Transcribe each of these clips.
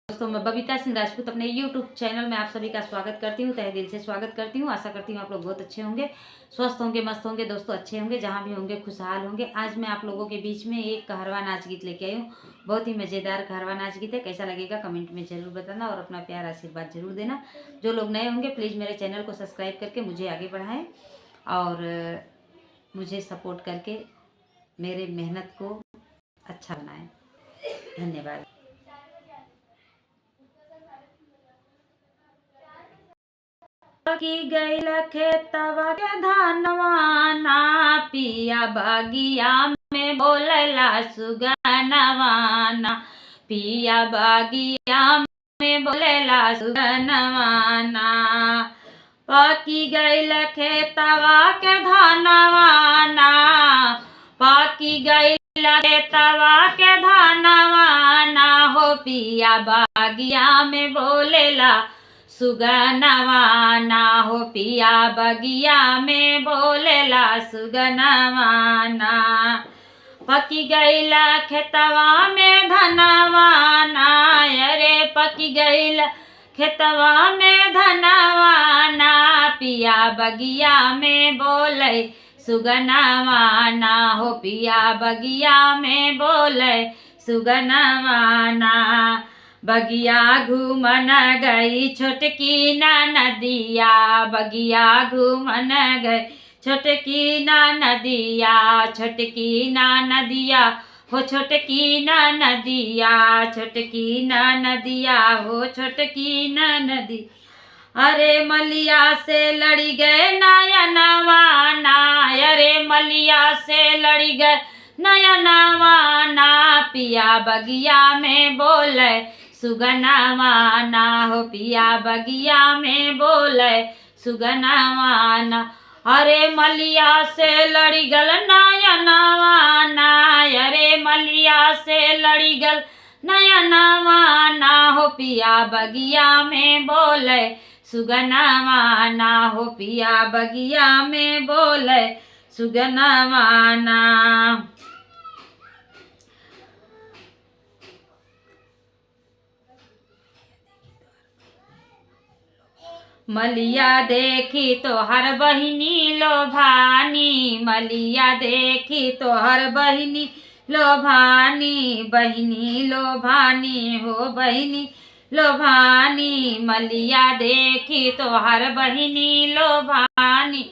दोस्तों, मैं बबीता सिंह राजपूत अपने YouTube चैनल में आप सभी का स्वागत करती हूँ। तहे दिल से स्वागत करती हूँ। आशा करती हूँ आप लोग बहुत अच्छे होंगे, स्वस्थ होंगे, मस्त होंगे। दोस्तों अच्छे होंगे, जहाँ भी होंगे खुशहाल होंगे। आज मैं आप लोगों के बीच में एक कहरवा नाच गीत लेके आई हूँ। बहुत ही मज़ेदार कहरवा नाच गीत है। कैसा लगेगा कमेंट में ज़रूर बताना और अपना प्यार आशीर्वाद जरूर देना। जो लोग नए होंगे प्लीज़ मेरे चैनल को सब्सक्राइब करके मुझे आगे बढ़ाएँ और मुझे सपोर्ट करके मेरे मेहनत को अच्छा बनाएँ। धन्यवाद। की गईल खेतवा के धानवा ना, पिया बागिया में बोलला सुगनवा ना, पिया बागिया में बोलला सुगनवा ना। पाकी गईल खेतवा के धानवा ना, पाकी गईल खेतवा के धानवा ना, हो पिया बागिया में बोलेला सुगनवा ना, हो पिया बगिया में बोलेला सुगनवा ना। पकी गईला खेतवा में धनवा ना, अरे पकी गईला खेतवा में धनवा ना, पिया बगिया में बोले सुगनवा ना, हो पिया बगिया में बोले सुगनवा ना। बगिया घूमन गई छोटकी ना नदिया, बगिया घूमन गई छोटकी ना नदिया, छोटकी ना नदिया हो छोटकी ना नदिया, छोटकी ना नदिया हो छोटकी ना नदी। अरे मलिया से लड़ी गए नयनवा ना, अरे मलिया से लड़ी गए नयनवा ना, पिया बगिया में बोले सुगनवा ना, हो पिया बगिया में बोले सुगनवा ना। अरे मलिया से लड़ी गल नयनवा ना, अरे मलिया से लड़ी गल नयनवा ना, हो पिया बगिया में बोले सुगनवा ना, हो पिया बगिया में बोले सुगनवा ना। मलिया देखी तो हर बहिनी लोभानी, मलिया देखी तो हर बहिनी लोभानी, बहिनी लोभानी हो बहिनी लोभानी। मलिया देखी तो हर बहिनी लोभानी,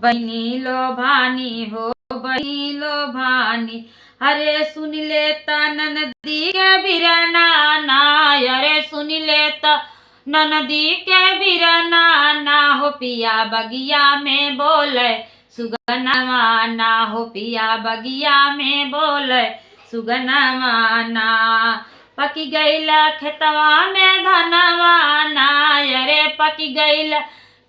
बहिनी लोभानी हो बहिनी लोभानी। अरे सुन लेता ननदी के बिरना ना, अरे सुन लेता ननदी के बिरना ना, हो पिया बगिया में बोले सुगनवा ना, हो पिया बगिया में बोले सुगनवा ना। पकी गईला खेतवा में धनवा ना, अरे पकी गईला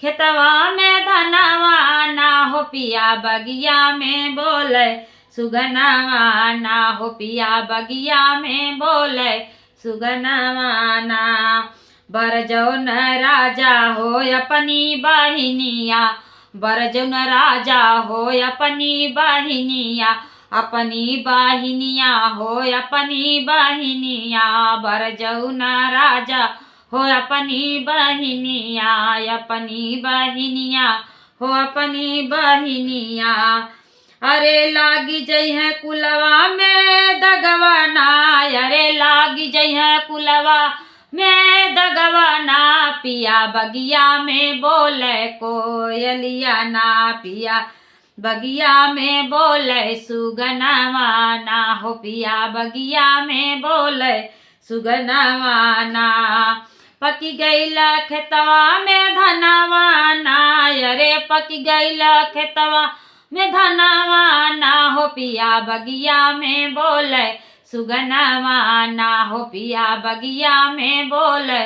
खेतवा में धनवा ना, हो पिया बगिया में बोले सुगनवा ना, हो पिया बगिया में बोले सुगनवा ना। बरजौन राजा हो अपनी बहिनिया, बरजौन राजा हो अपनी बहिनिया, अपनी बहिनिया हो अपनी बहिनिया, बरजौन राजा हो अपनी बहिनिया, अपनी बहिनिया हो अपनी बहिनिया। अरे लागी जई है कुलवा में दगवा ना, अरे लागी जई है कुलवा में दगवा ना, पिया बगिया में बोले कोयलिया ना, पिया बगिया में बोले सुगनवा ना, हो पिया बगिया में बोले सुगनवा ना। पकी गईला खेतवा में धनवा ना, अरे पकी गईला खेतवा में धनवा ना, हो पिया बगिया में बोले सुगनवा ना, हो पिया बगिया में बोले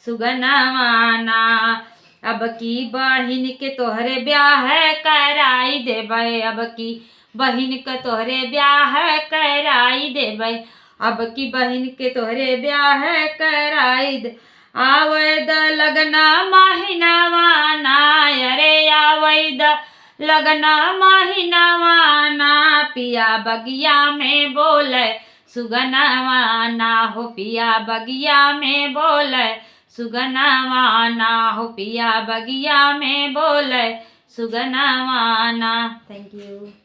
सुगनवा ना। अब की बहिन के तोहरे ब्याह कराई देबै, अब की बहिन के तोहरे ब्याह कराई देबै, अब की बहिन के तोहरे ब्याह कराई दे। आवैद लगना महीनावा ना, अरे आवैद लगना महीनावा ना, पिया बगिया में बोले सुगनवा ना हो पिया बगिया में बोले, सुगनवा ना हो पिया बगिया में बोले, सुगनवा ना। Thank you.